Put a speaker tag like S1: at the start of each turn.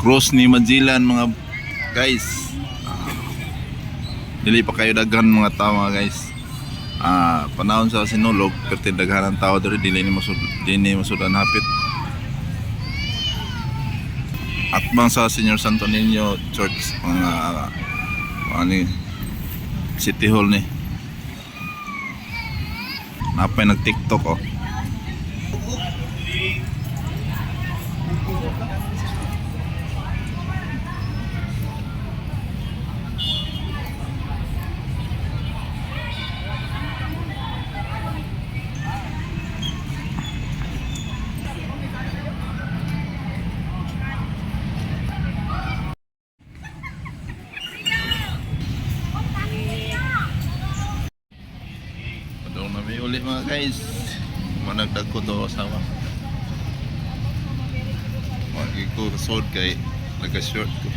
S1: Cross ni Magellan mga guys. Dili pa kayo daghan mga tao mga guys. Panahon sa sinulog perti daghan ang tao diri dili ni masudan hapit. Atbang sa Senior Santo Niño Church mga ni City Hall ni. Napay nag TikTok oh. Padong na may uli mga guys. Managdag ko to sama. Magiging ko sword kay nagka-short ko.